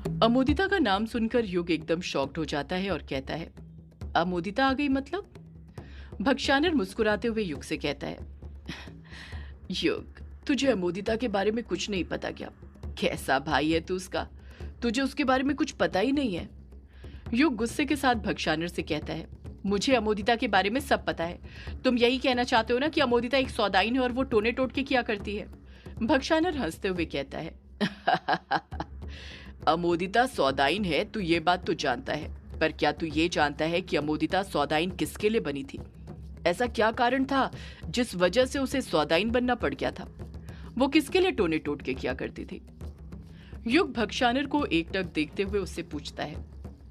अमोदिता का नाम सुनकर युग एकदम शॉक्ड हो जाता है और कहता है, अमोदिता आ गई मतलब? भक्षानर मुस्कुराते हुए युग से कहता है, युग, तुझे अमोदिता के बारे में कुछ नहीं पता क्या? कैसा भाई है तू उसका? तुझे उसके बारे में कुछ पता ही नहीं है। युग गुस्से के साथ भक्षानर से कहता है, मुझे अमोदिता के बारे में सब पता है। तुम यही कहना चाहते हो ना कि अमोदिता एक सौदाइन है और वो टोने टोट के किया करती है? भक्षानर हंसते हुए कहता है, अमोदिता सौदाइन है, तू ये बात तो जानता है, पर क्या तू ये जानता है कि अमोदिता सौदाइन किसके लिए बनी थी? ऐसा क्या कारण था जिस वजह से उसे सौदाइन बनना पड़ गया था? वो किसके लिए टोने टोट के किया करती थी? युग भक्षानर को एकटक देखते हुए उससे पूछता है,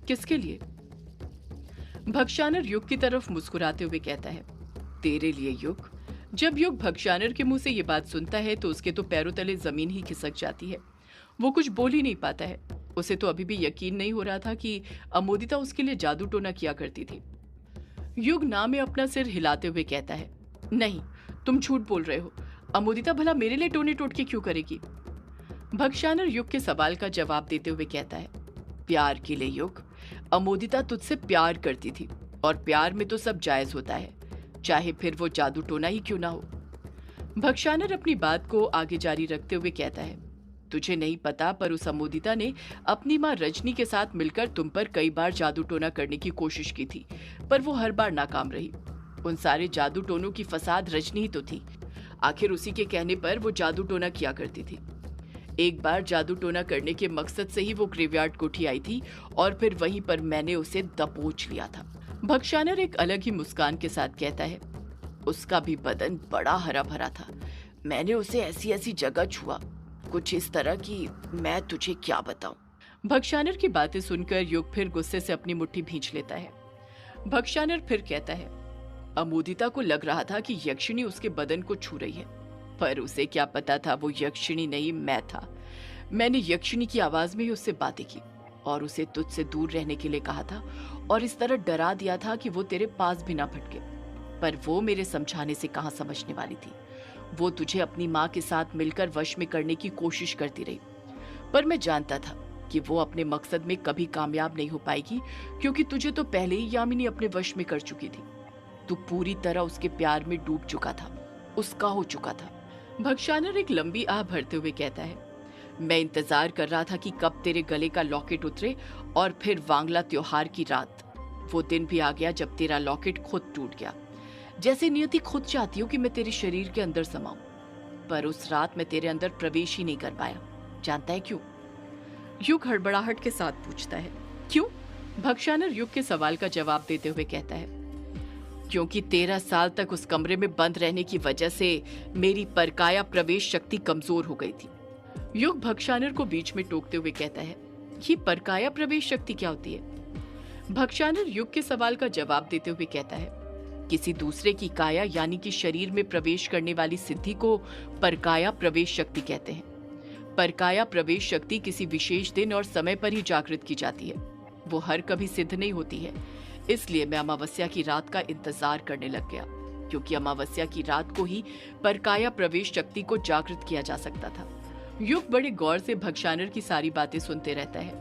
किसके लिए? भक्षानर युग की तरफ मुस्कुराते हुए कहता है, तेरे लिए युग। जब युग भक्षानर के मुंह से ये बात सुनता है तो उसके तो पैरों तले जमीन ही खिसक जाती है। वो कुछ बोल ही नहीं पाता है। उसे तो अभी भी यकीन नहीं हो रहा था कि अमोदिता उसके लिए जादू टोना किया करती थी। युग ना में अपना सिर हिलाते हुए कहता है, नहीं, तुम झूठ बोल रहे हो। अमोदिता भला मेरे लिए टोने टोटके क्यों करेगी? भक्षानर युग के सवाल का जवाब देते हुए कहता है, प्यार के लिए युग। अमोदिता तुझसे प्यार करती थी और प्यार में तो सब जायज होता है, चाहे फिर वो जादू टोना ही क्यों ना हो। भक्षानर अपनी बात को आगे जारी रखते हुए कहता है, तुझे नहीं पता पर उस अमोदिता ने अपनी माँ रजनी के साथ मिलकर तुम पर कई बार जादू टोना करने की कोशिश की थी, पर वो हर बार नाकाम रही। उन सारे जादू टोनों की फसाद रजनी ही तो थी। आखिर उसी के कहने पर वो जादू टोना किया करती थी। एक बार जादू टोना करने के मकसद से ही वो ग्रेवयार्ड कोठी आई थी और फिर वहीं पर मैंने उसे दबोच लिया था। भक्षानर एक अलग ही मुस्कान के साथ कहता है, उसका भी बदन बड़ा हरा भरा था। मैंने उसे ऐसी ऐसी जगह छुआ, कुछ इस तरह की, मैं तुझे क्या बताऊं। भक्षानर की बातें सुनकर युग फिर गुस्से से अपनी मुट्ठी भींच लेता है। भक्षानर फिर कहता है, अमोदिता को लग रहा था कि यक्षिणी उसके बदन को छू रही है, पर उसे क्या पता था वो यक्षिणी नहीं मैं था। मैंने यक्षिणी की आवाज में ही उससे बातें की और उसे तुझसे दूर रहने के लिए कहा था और इस तरह डरा दिया था कि वो तेरे पास भी ना भटके। पर वो मेरे समझाने से कहां समझने वाली थी। वो तुझे अपनी माँ के साथ मिलकर वश में करने की कोशिश करती रही, पर मैं जानता था कि वो अपने मकसद में कभी कामयाब नहीं हो पाएगी, क्योंकि तुझे तो पहले ही यामिनी अपने वश में कर चुकी थी। तू पूरी तरह उसके प्यार में डूब चुका था, उसका हो चुका था। भक्षानर एक लंबी आह भरते हुए कहता है, मैं इंतजार कर रहा था कि कब तेरे गले का लॉकेट उतरे और फिर वांगला त्योहार की रात। वो दिन भी आ गया जब तेरा लॉकेट खुद टूट गया। जैसे नियति खुद चाहती हो कि मैं तेरे शरीर के अंदर समाऊं, पर उस रात मैं तेरे अंदर प्रवेश ही नहीं कर पाया। जानता है क्यों? युग हड़बड़ाहट के साथ पूछता है, क्यों? भक्षानर युग के सवाल का जवाब देते हुए कहता है, क्योंकि 13 साल तक उस कमरे में बंद रहने की वजह से मेरी परकाया प्रवेश शक्ति कमजोर हो गई थी। युग भक्षानर को बीच में टोकते हुए कहता है, ये परकाया प्रवेश शक्ति क्या होती है? भक्षानर युग के सवाल का जवाब देते हुए कहता है, किसी दूसरे की काया यानी कि शरीर में प्रवेश करने वाली सिद्धि को परकाया प्रवेश शक्ति कहते हैं। परकाया प्रवेश शक्ति किसी विशेष दिन और समय पर ही जागृत की जाती है। वो हर कभी सिद्ध नहीं होती है। इसलिए मैं अमावस्या की रात का इंतजार करने लग गया, क्योंकि अमावस्या की रात को ही परकाया प्रवेश शक्ति को जागृत किया जा सकता था। युग बड़े गौर से भक्षानर की सारी बातें सुनते रहता है।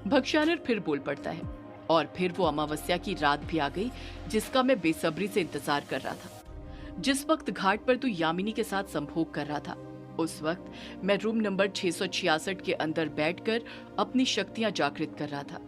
भक्षानर फिर बोल पड़ता है, और फिर वो अमावस्या की रात भी आ गई जिसका मैं बेसब्री से इंतजार कर रहा था। जिस वक्त घाट पर तू यामिनी के साथ संभोग कर रहा था, उस वक्त मैं रूम नंबर 666 के अंदर बैठकर अपनी शक्तियां जागृत कर रहा था।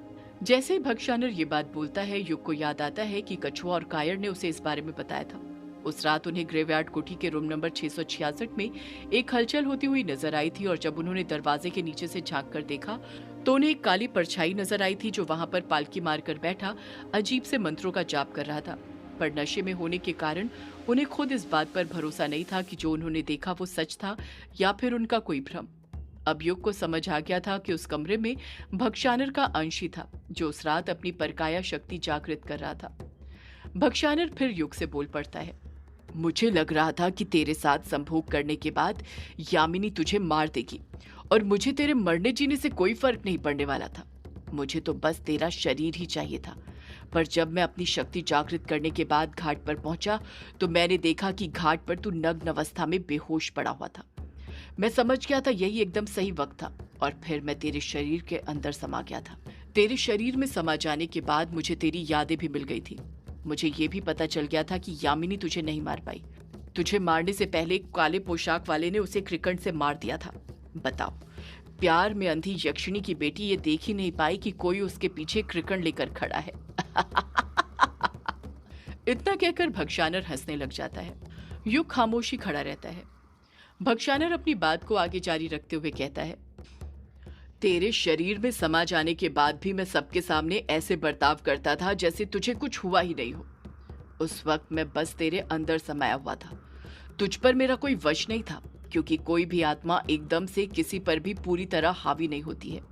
जैसे ही भक्षानर ये बात बोलता है, युग को याद आता है कि कछुआ और कायर ने उसे इस बारे में बताया था। उस रात उन्हें ग्रेवयार्ड कोठी के रूम नंबर 666 में एक हलचल होती हुई नजर आई थी, और जब उन्होंने दरवाजे के नीचे से झांक कर देखा तो उन्हें एक काली परछाई नजर आई थी जो वहां पर पालकी मारकर बैठा अजीब से मंत्रों का जाप कर रहा था। पर नशे में होने के कारण उन्हें खुद इस बात पर भरोसा नहीं था कि जो उन्होंने देखा वो सच था या फिर उनका कोई भ्रम। अब युग को समझ आ गया था कि उस कमरे में भक्षानर का अंश ही था जो उस रात अपनी परकाया शक्ति जागृत कर रहा था। भक्षानर फिर युग से बोल पड़ता है, मुझे लग रहा था कि तेरे साथ संभोग करने के बाद यामिनी तुझे मार देगी और मुझे तेरे मरने जीने से कोई फर्क नहीं पड़ने वाला था। मुझे तो बस तेरा शरीर ही चाहिए था। पर जब मैं अपनी शक्ति जागृत करने के बाद घाट पर पहुंचा तो मैंने देखा कि घाट पर तू नग्न अवस्था में बेहोश पड़ा हुआ था। मैं समझ गया था यही एकदम सही वक्त था और फिर मैं तेरे शरीर के अंदर समा गया था। तेरे शरीर में समा जाने के बाद मुझे तेरी यादें भी मिल गई थी। मुझे ये भी पता चल गया था कि यामिनी तुझे नहीं मार पाई। तुझे मारने से पहले एक काले पोशाक वाले ने उसे क्रिकट से मार दिया था। बताओ, प्यार में अंधी यक्षिणी की बेटी ये देख ही नहीं पाई कि कोई उसके पीछे क्रिकट लेकर खड़ा है। इतना कहकर भक्षानर हंसने लग जाता है। युग खामोशी खड़ा रहता है। भक्षानर अपनी बात को आगे जारी रखते हुए कहता है, तेरे शरीर में समा जाने के बाद भी मैं सबके सामने ऐसे बर्ताव करता था जैसे तुझे कुछ हुआ ही नहीं हो। उस वक्त मैं बस तेरे अंदर समाया हुआ था। तुझ पर मेरा कोई वश नहीं था, क्योंकि कोई भी आत्मा एकदम से किसी पर भी पूरी तरह हावी नहीं होती है।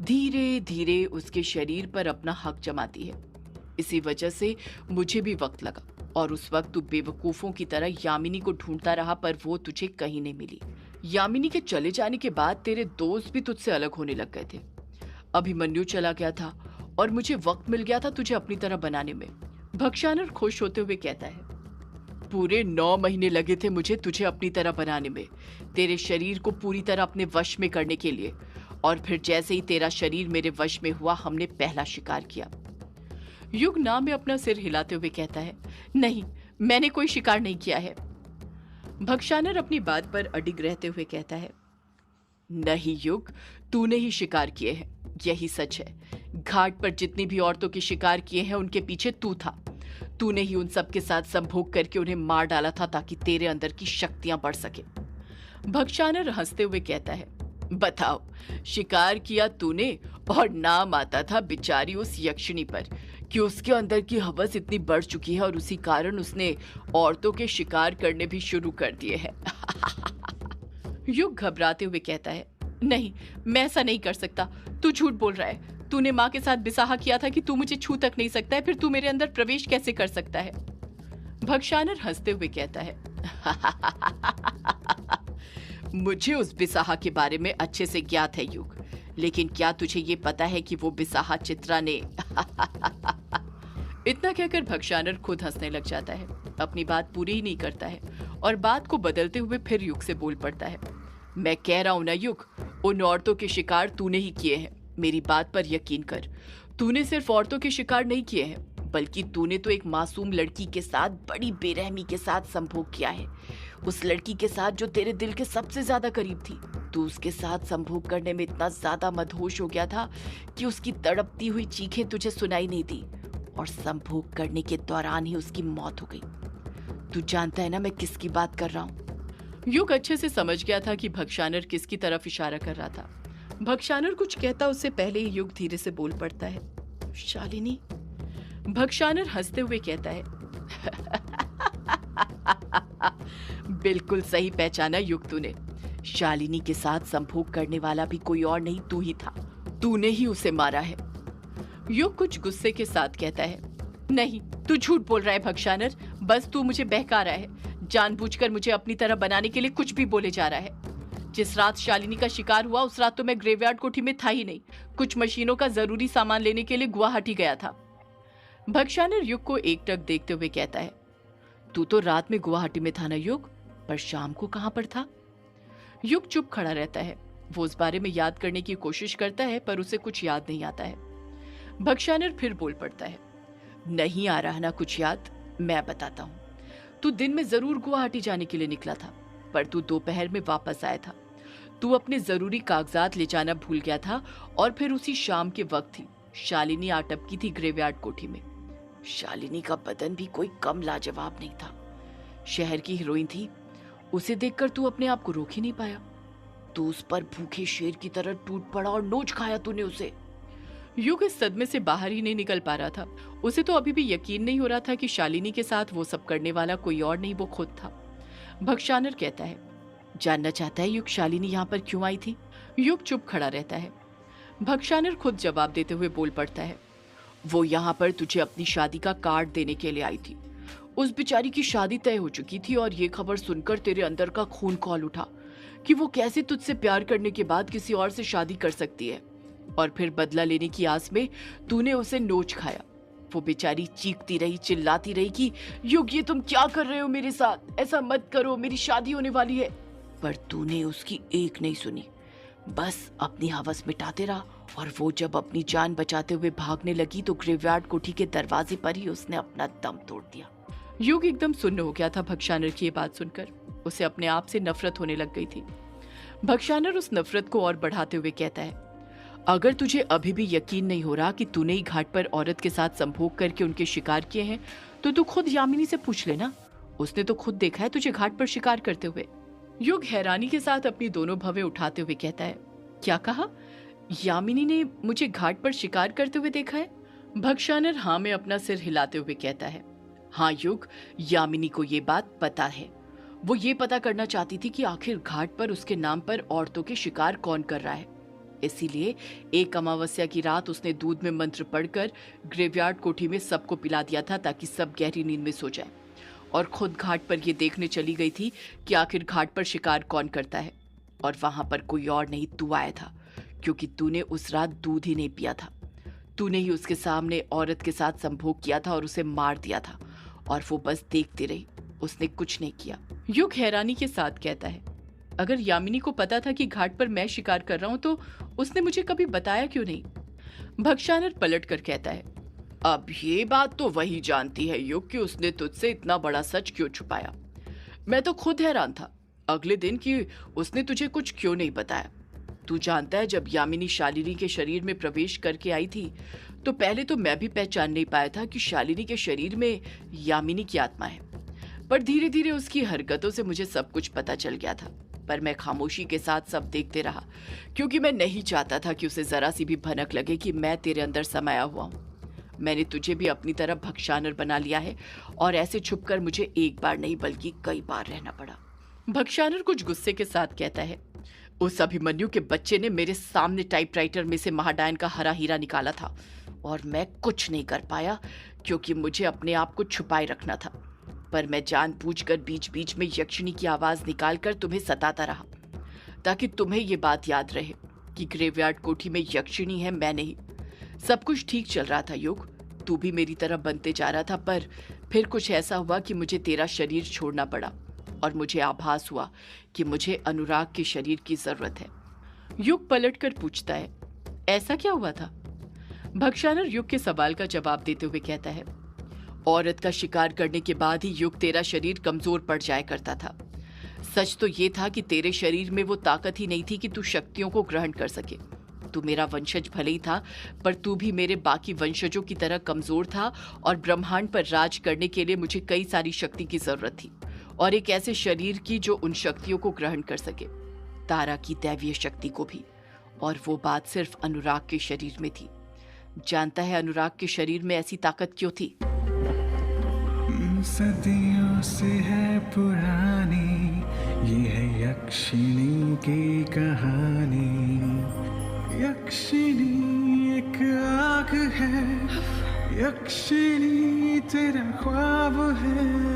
धीरे धीरे उसके शरीर पर अपना हक जमाती है। इसी वजह से मुझे भी वक्त लगा और उस वक्त तू बेवकूफों की तरह यामिनी को ढूंढता रहा, पर वो तुझे कहीं नहीं मिली। यामिनी के चले जाने के बाद तेरे दोस्त भी तुझसे अलग होने लग गए थे। अभिमन्यु चला गया था और मुझे वक्त मिल गया था तुझे अपनी तरह बनाने में। भक्षानर खुश होते हुए कहता है, पूरे 9 महीने लगे थे मुझे तुझे अपनी तरह बनाने में, तेरे शरीर को पूरी तरह अपने वश में करने के लिए। और फिर जैसे ही तेरा शरीर मेरे वश में हुआ, हमने पहला शिकार किया। युग नाम में अपना सिर हिलाते हुए कहता है, नहीं, मैंने कोई शिकार नहीं किया है। भक्षानर अपनी बात पर अडिग रहते हुए कहता है, नहीं युग, तूने ही शिकार किए हैं, यही सच है। घाट पर जितनी भी औरतों के शिकार किए हैं उनके पीछे तू था। तूने ही उन सब के साथ संभोग करके उन्हें मार डाला था ताकि तेरे अंदर की शक्तियां बढ़ सके। भक्षानर हंसते हुए कहता है, बताओ, शिकार किया तूने और नाम आता था बेचारी उस यक्षिणी पर कि उसके अंदर की हवस इतनी बढ़ चुकी है और उसी कारण उसने औरतों के शिकार करने भी शुरू कर दिए हैं। युग घबराते हुए कहता है, नहीं, मैं ऐसा नहीं कर सकता, तू झूठ बोल रहा है। तूने माँ के साथ बिसाहा किया था कि तू मुझे छू तक नहीं सकता है, फिर तू मेरे अंदर प्रवेश कैसे कर सकता है? भक्षानर हंसते हुए कहता है, मुझे उस बिसाहा के बारे में अच्छे से ज्ञात है युग, लेकिन क्या तुझे ये पता है कि वो बिसाहा चित्रा ने इतना कहकर भक्षानर खुद हंसने लग जाता है, अपनी बात पूरी ही नहीं करता है और बात को बदलते हुए फिर युग से बोल पड़ता है, मैं कह रहा हूं ना युग, उन औरतों के शिकार तूने ही किए हैं। मेरी बात पर यकीन कर, तूने सिर्फ औरतों के शिकार नहीं किए हैं, बल्कि तूने तो एक मासूम लड़की के साथ बड़ी बेरहमी के साथ संभोग किया है। उस लड़की के साथ जो तेरे दिल के सबसे ज्यादा करीब थी। तू उसके साथ संभोग करने में इतना ज्यादा मदहोश हो गया था कि उसकी तड़पती हुई चीखें तुझे सुनाई नहीं दी और संभोग करने के दौरान ही उसकी मौत हो गई। तू जानता है ना मैं किसकी बात कर रहा हूँ? युग अच्छे से समझ गया था कि भक्षानर किसकी तरफ इशारा कर रहा था। भक्षानर कुछ कहता उससे पहले ही युग धीरे से बोल पड़ता है, शालिनी। भक्षानर हंसते हुए कहता है, बिल्कुल सही पहचाना युग तूने। शालिनी के साथ संभोग करने वाला भी कोई और नहीं, तू ही था। तूने ही उसे मारा है। युग कुछ गुस्से के साथ कहता है, नहीं, तू झूठ बोल रहा है भक्षानर, बस तू मुझे बहका रहा है। जानबूझकर मुझे अपनी तरह बनाने के लिए कुछ भी बोले जा रहा है। जिस रात शालिनी का शिकार हुआ उस रात तो मैं ग्रेवयार्ड कोठी में था ही नहीं, कुछ मशीनों का जरूरी सामान लेने के लिए गुवाहाटी गया था। भक्षानर युग को एकटक देखते हुए कहता है, तू तो रात में गुवाहाटी में था ना युग, पर शाम को कहां पर था? युग चुप खड़ा रहता है। वो उस बारे में याद करने की कोशिश करता है पर उसे कुछ याद नहीं आता है। भक्षानर फिर बोल पड़ता है, नहीं आ रहा ना कुछ याद? मैं बताता हूं। तू दिन में जरूर गुवाहाटी जाने के लिए निकला था, पर तू दोपहर में वापस आया था। तू अपने जरूरी कागजात ले जाना भूल गया था और फिर उसी शाम के वक्त ही शालिनी आ टपकी थी ग्रेवयार्ड कोठी में। शालिनी का बदन भी कोई कम लाजवाब नहीं था। शहर की हीरोइन थी। उसे देखकर तू अपने आप को रोक ही नहीं पाया। तू उस पर भूखे शेर की तरह टूट पड़ा और नोच खाया तूने उसे। युग इस सदमे से बाहर ही नहीं निकल पा रहा था। उसे तो अभी भी यकीन नहीं हो रहा था कि शालिनी के साथ वो सब करने वाला कोई और नहीं, वो खुद था। भक्षानर कहता है, जानना चाहता है युग शालिनी यहाँ पर क्यों आई थी? युग चुप खड़ा रहता है। भक्षानर खुद जवाब देते हुए बोल पड़ता है, वो यहाँ पर तुझे अपनी शादी का कार्ड देने के लिए आई थी। उस बेचारी की शादी तय हो चुकी थी और ये खबर सुनकर तेरे अंदर का खून खौल उठा कि वो कैसे तुझसे प्यार करने के बाद किसी और से शादी कर सकती है, और फिर बदला लेने की आस में तूने उसे नोच खाया। वो बेचारी चीखती रही, चिल्लाती रही कि युग ये तुम क्या कर रहे हो मेरे साथ, ऐसा मत करो, मेरी शादी होने वाली है। पर तूने उसकी एक नहीं सुनी, बस अपनी हवस मिटाते रहा। और वो जब अपनी जान बचाते हुए भागने लगी तो ग्रेवयार्ड कोठी के दरवाजे पर ही उसने अपना दम तोड़ दिया। युग एकदम सुन्न हो गया था भक्षानर की ये बात सुनकर। उसे अपने आप से नफरत होने लग गई थी। भक्षानर उस नफरत को और बढ़ाते हुए कहता है, अगर तुझे अभी भी यकीन नहीं हो रहा कि तूने ही घाट पर औरत के साथ संभोग करके उनके शिकार किए हैं, तो तू खुद यामिनी से पूछ लेना। उसने तो खुद देखा है तुझे घाट पर शिकार करते हुए। युग हैरानी के साथ अपनी दोनों भवें उठाते हुए कहता है, क्या कहा? यामिनी ने मुझे घाट पर शिकार करते हुए देखा है? भक्षानर हाँ में अपना सिर हिलाते हुए कहता है, हाँ युग, यामिनी को ये बात पता है। वो ये पता करना चाहती थी कि आखिर घाट पर उसके नाम पर औरतों के शिकार कौन कर रहा है। इसीलिए एक अमावस्या की रात उसने दूध में मंत्र पढ़कर ग्रेवयार्ड कोठी में सबको पिला दिया था ताकि सब गहरी नींद में सो जाए। और खुद घाट पर ये देखने चली गई थी कि आखिर घाट पर शिकार कौन करता है। और वहां पर कोई और नहीं, तू आया था, क्योंकि तूने उस रात दूध ही नहीं पिया था। तूने ही उसके सामने औरत के साथ संभोग किया था और उसे मार दिया था। और वो बस देखती रही, उसने कुछ नहीं किया। युग हैरानी के साथ कहता है, अगर यामिनी को पता था कि घाट पर मैं शिकार कर रहा हूं तो उसने मुझे कभी बताया क्यों नहीं? भक्षानर पलट कर कहता है, अब ये बात तो वही जानती है युग कि उसने तुझसे इतना बड़ा सच क्यों छुपाया। मैं तो खुद हैरान था अगले दिन कि उसने तुझे कुछ क्यों नहीं बताया। तू जानता है, जब यामिनी शालिनी के शरीर में प्रवेश करके आई थी तो पहले तो मैं भी पहचान नहीं पाया था कि शालिनी के शरीर में यामिनी की आत्मा है। पर धीरे धीरे उसकी हरकतों से मुझे सब कुछ पता चल गया था। पर मैं खामोशी के साथ सब देखते रहा, क्योंकि मैं नहीं चाहता था कि उसे जरा सी भी भनक लगे कि मैं तेरे अंदर समाया हुआ हूँ। मैंने तुझे भी अपनी तरफ भक्षानर बना लिया है, और ऐसे छुपकर मुझे एक बार नहीं बल्कि कई बार रहना पड़ा। भक्षानर कुछ गुस्से के साथ कहता है, उस अभिमन्यु के बच्चे ने मेरे सामने टाइपराइटर में से महाडायन का हरा हीरा निकाला था और मैं कुछ नहीं कर पाया क्योंकि मुझे अपने आप को छुपाए रखना था। पर मैं जानबूझकर बीच बीच में यक्षिणी की आवाज निकालकर तुम्हें सताता रहा ताकि तुम्हें ये बात याद रहे कि ग्रेवयार्ड कोठी में यक्षिणी है, मैं नहीं। सब कुछ ठीक चल रहा था युग, तू भी मेरी तरह बनते जा रहा था, पर फिर कुछ ऐसा हुआ कि मुझे तेरा शरीर छोड़ना पड़ा और मुझे आभास हुआ कि मुझे अनुराग के शरीर की जरूरत है। युग पलटकर पूछता है, ऐसा क्या हुआ था? भक्षानर युग के सवाल का जवाब देते हुए कहता है, औरत का शिकार करने के बाद ही युग तेरा शरीर कमजोर पड़ जाया करता था। सच तो ये था कि तेरे शरीर में वो ताकत ही नहीं थी कि तू शक्तियों को ग्रहण कर सके। तू मेरा वंशज भले ही था, पर तू भी मेरे बाकी वंशजों की तरह कमजोर था और ब्रह्मांड पर राज करने के लिए मुझे कई सारी शक्ति की जरूरत थी और एक ऐसे शरीर की जो उन शक्तियों को ग्रहण कर सके, तारा की दैवीय शक्ति को भी। और वो बात सिर्फ अनुराग के शरीर में थी। जानता है अनुराग के शरीर में ऐसी ताकत क्यों थी? सदियों से है पुरानी ये है यक्षिणी की कहानी। यक्षिणी एक आग है, यक्षिणी तेरा ख्वाब है।